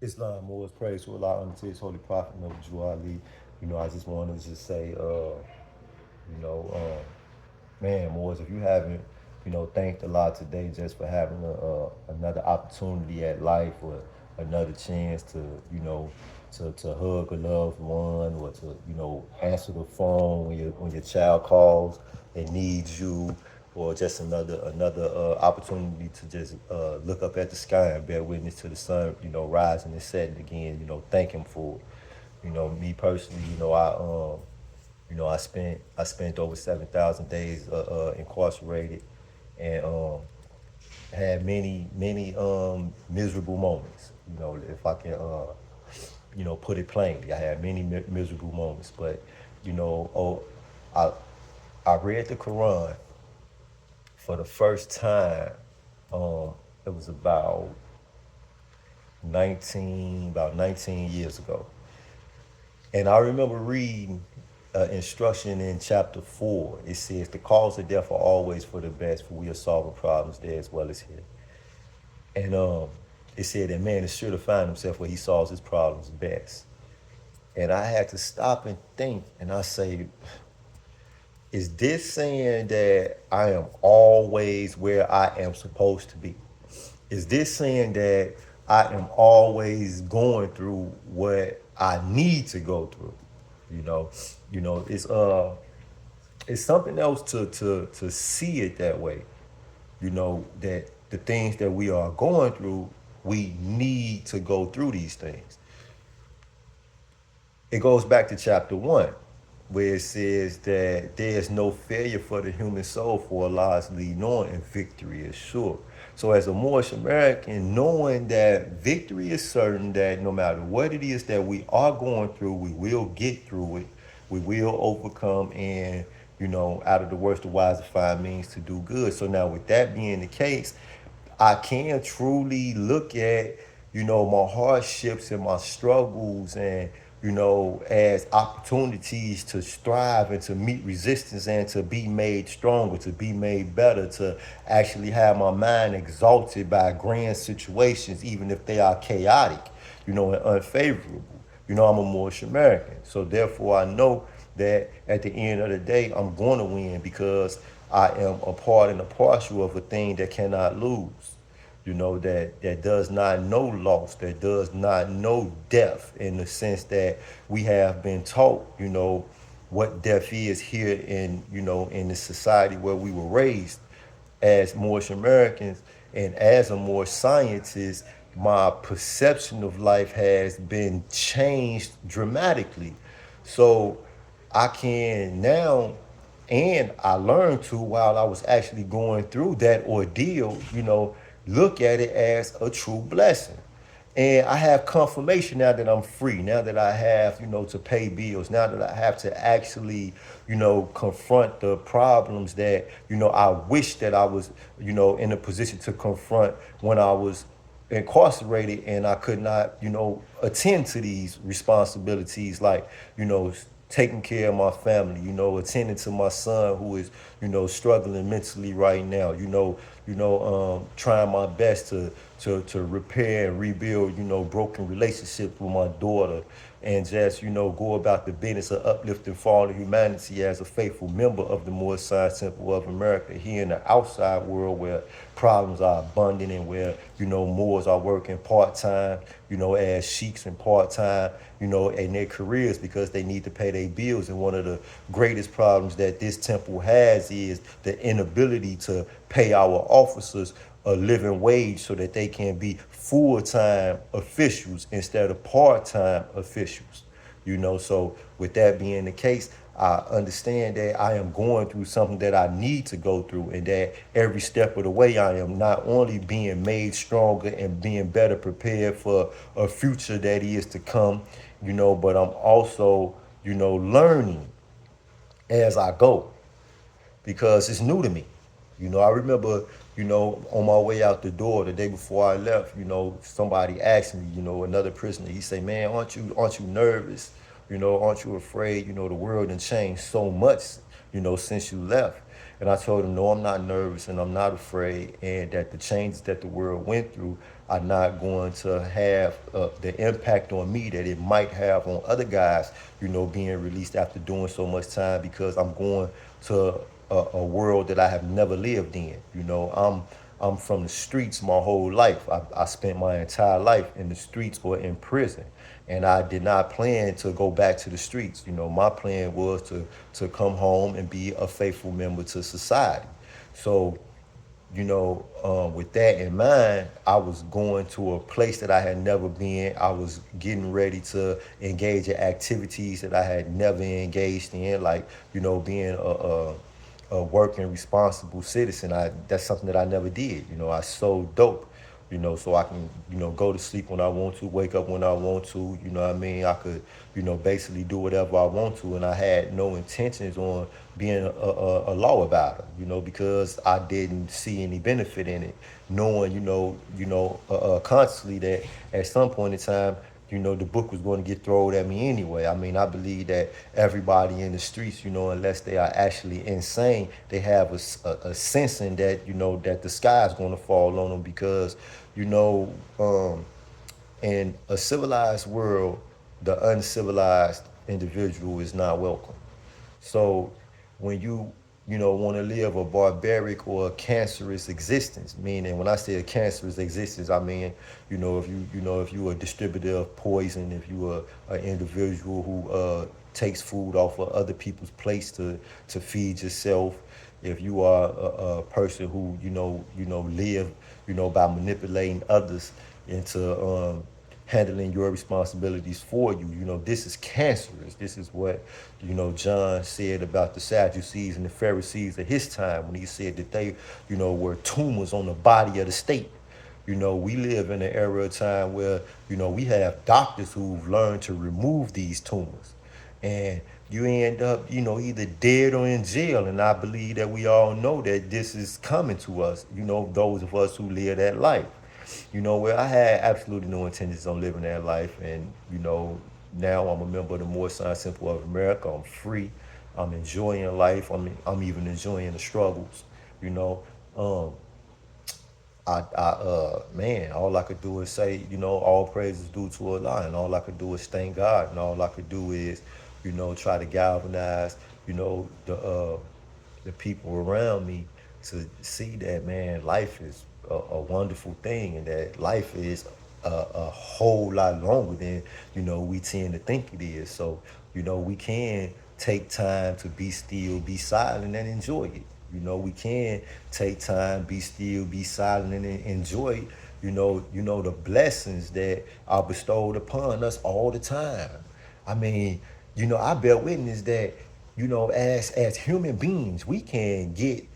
Islam, more is praise to Allah unto his holy prophet, Noble Jew Ali. I just wanted to just say, you know, man, Moors, if you haven't, thanked Allah today just for having another opportunity at life or another chance to, to hug a loved one or to, answer the phone when your child calls and needs you, or just another opportunity to just look up at the sky and bear witness to the sun, rising and setting again. Thank him for it. Me personally, I spent over 7,000 days incarcerated, and had many miserable moments. If I can put it plainly, I had many miserable moments. But I I read the Quran for the first time. It was about 19 years ago. And I remember reading instruction in chapter 4. It says, the cause of death are always for the best, for we are solving problems there as well as here. And it said that man is sure to find himself where he solves his problems best. And I had to stop and think, and I say, is this saying that I am always where I am supposed to be? Is this saying that I am always going through what I need to go through? You know, it's something else to see it that way. That the things that we are going through, we need to go through these things. It goes back to chapter 1, where it says that there is no failure for the human soul, for Allah's lead on, and victory is sure. So as a Moorish American, knowing that victory is certain, that no matter what it is that we are going through, we will get through it, we will overcome, and out of the worst the wise to find means to do good. So now with that being the case, I can truly look at, my hardships and my struggles, and, as opportunities to strive and to meet resistance and to be made stronger, to be made better, to actually have my mind exalted by grand situations, even if they are chaotic, and unfavorable. I'm a Moorish American. So therefore I know that at the end of the day, I'm going to win, because I am a part and a partial of a thing that cannot lose. That does not know loss, that does not know death, in the sense that we have been taught, what death is here in the society where we were raised as Moorish Americans. And as a Moorish scientist, my perception of life has been changed dramatically. So I can now, and I learned to, while I was actually going through that ordeal, look at it as a true blessing. And I have confirmation now that I'm free, now that I have, to pay bills, now that I have to actually, confront the problems that, I wish that I was, in a position to confront when I was incarcerated, and I could not, attend to these responsibilities, like, taking care of my family, attending to my son who is, struggling mentally right now, trying my best to repair and rebuild, broken relationships with my daughter, and just, go about the business of uplifting fallen humanity as a faithful member of the Moorish Science Temple of America here in the outside world, where problems are abundant, and where, Moors are working part-time, as sheiks, and part-time, in their careers, because they need to pay their bills. And one of the greatest problems that this temple has is the inability to pay our officers a living wage, so that they can be full-time officials instead of part-time officials. So with that being the case, I understand that I am going through something that I need to go through, and that every step of the way I am not only being made stronger and being better prepared for a future that is to come, but I'm also, learning as I go, because it's new to me. I remember, on my way out the door the day before I left, somebody asked me, another prisoner, he said, man, aren't you nervous? Aren't you afraid? The world done changed so much, since you left. And I told him, no, I'm not nervous and I'm not afraid, and that the changes that the world went through are not going to have the impact on me that it might have on other guys, being released after doing so much time, because I'm going to a world that I have never lived in. I'm from the streets my whole life. I spent my entire life in the streets or in prison. And I did not plan to go back to the streets. My plan was to come home and be a faithful member to society. So, with that in mind, I was going to a place that I had never been. I was getting ready to engage in activities that I had never engaged in, like, being a working responsible citizen. That's something that I never did. I sold dope, so I can, go to sleep when I want to, wake up when I want to, what I mean? I could, basically do whatever I want to, and I had no intentions on being a law abater, because I didn't see any benefit in it, knowing, consciously that at some point in time, the book was going to get thrown at me anyway. I mean, I believe that everybody in the streets, unless they are actually insane, they have a sensing that, that the sky is going to fall on them, because, you know, um, in a civilized world, the uncivilized individual is not welcome. So when you want to live a barbaric or a cancerous existence, meaning when I say a cancerous existence, I mean, if you are a distributor of poison, if you are an individual who takes food off of other people's plates to feed yourself, if you are a person who, live, by manipulating others into handling your responsibilities for you. This is cancerous. This is what, John said about the Sadducees and the Pharisees at his time, when he said that they, were tumors on the body of the state. We live in an era of time where, we have doctors who've learned to remove these tumors. And you end up, either dead or in jail. And I believe that we all know that this is coming to us, those of us who live that life. Where I had absolutely no intentions on living that life. And, now I'm a member of the Moorish Simple of America. I'm free. I'm enjoying life. I'm even enjoying the struggles, you know. Um, man, all I could do is say, all praise is due to Allah, and all I could do is thank God, and all I could do is, try to galvanize, the people around me to see that, man, life is a wonderful thing, and that life is a whole lot longer than, we tend to think it is. So, we can take time to be still, be silent, and enjoy it. We can take time, be still, be silent, and enjoy, the blessings that are bestowed upon us all the time. I mean, I bear witness that, as human beings, we can get,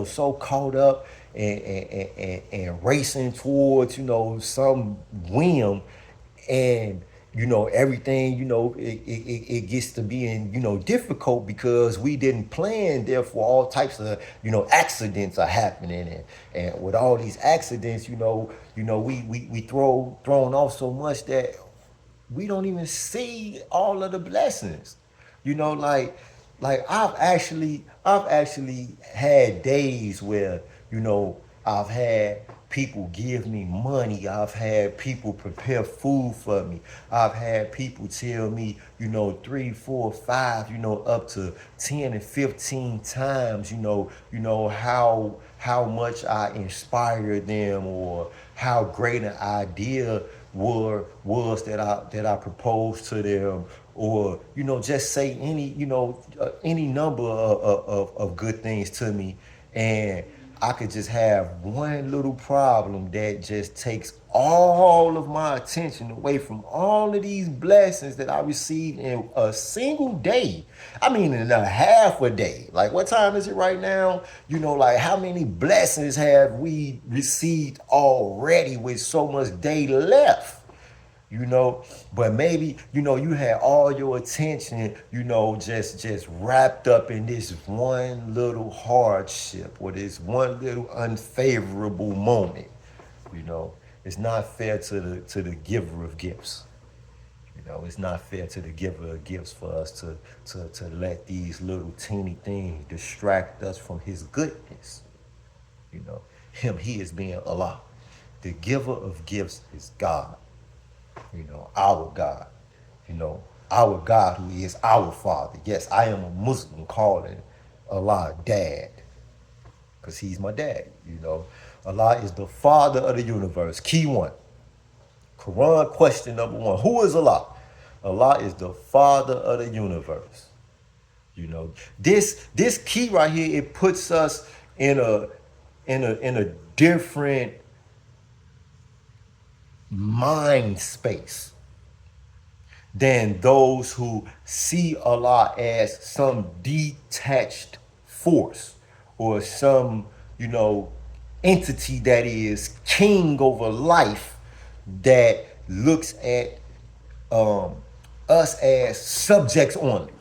so caught up and racing towards, some whim, and everything, it gets to being, difficult, because we didn't plan. Therefore, all types of, accidents are happening, and with all these accidents, we thrown off so much that we don't even see all of the blessings. Like I've actually had days where, I've had people give me money. I've had people prepare food for me. I've had people tell me, 3, 4, 5, up to 10 and 15 times, how much I inspired them, or how great an idea was that I proposed to them, or just say any number of good things to me, and I could just have one little problem that just takes all of my attention away from all of these blessings that I received in a single day. I mean, in a half a day. Like, what time is it right now? Like, how many blessings have we received already with so much day left? But maybe, you had all your attention, just wrapped up in this one little hardship, or this one little unfavorable moment. you know it's not fair to the giver of gifts. You know, it's not fair to the giver of gifts for us to let these little teeny things distract us from his goodness. You know, he is being Allah. The giver of gifts is God. You know, our God. You know, our God who is our Father. Yes, I am a Muslim calling Allah Dad, because he's my dad. You know, Allah is the Father of the universe. Key one. Quran question number one. Who is Allah? Allah is the Father of the universe. You know, this key right here, it puts us in a different mind space than those who see Allah as some detached force or some, you know, entity that is king over life, that looks at us as subjects only.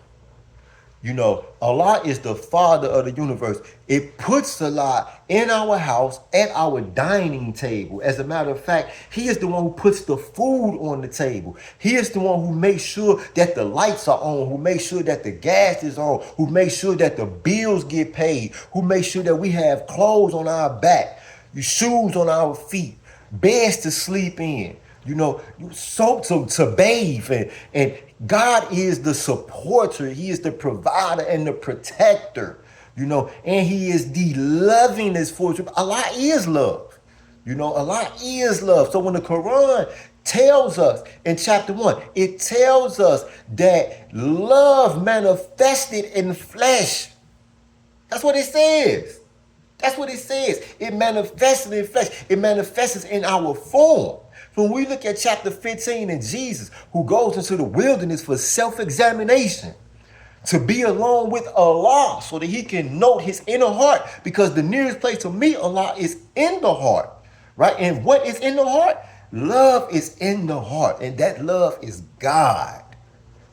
You know, Allah is the Father of the universe. It puts Allah in our house at our dining table. As a matter of fact, he is the one who puts the food on the table. He is the one who makes sure that the lights are on, who makes sure that the gas is on, who makes sure that the bills get paid, who makes sure that we have clothes on our back, shoes on our feet, beds to sleep in, you know, soap to bathe. And God is the supporter. He is the provider and the protector, you know, and he is the lovingest force. Allah is love. You know, Allah is love. So when the Quran tells us in chapter 1, it tells us that love manifested in flesh. That's what it says. That's what it says. It manifests in flesh. It manifests in our form. So when we look at chapter 15 and Jesus, who goes into the wilderness for self-examination, to be alone with Allah so that he can note his inner heart, because the nearest place to meet Allah is in the heart, right? And what is in the heart? Love is in the heart, and that love is God.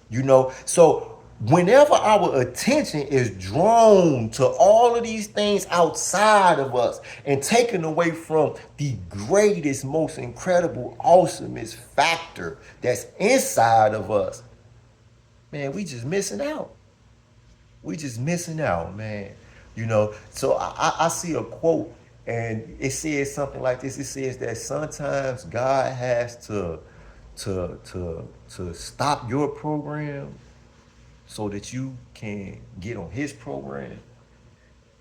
You know, so whenever our attention is drawn to all of these things outside of us and taken away from the greatest, most incredible, awesomest factor that's inside of us, man, we just missing out. We just missing out, man. You know, so I see a quote, and it says something like this. It says that sometimes God has to stop your program so that you can get on his program.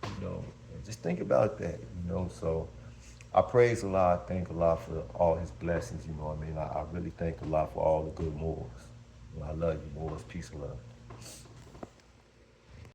You know, just think about that, you know. So I praise Allah, I thank Allah for all his blessings, you know what I mean? I really thank Allah for all the good morals. You know, I love you, Moors. Peace and love.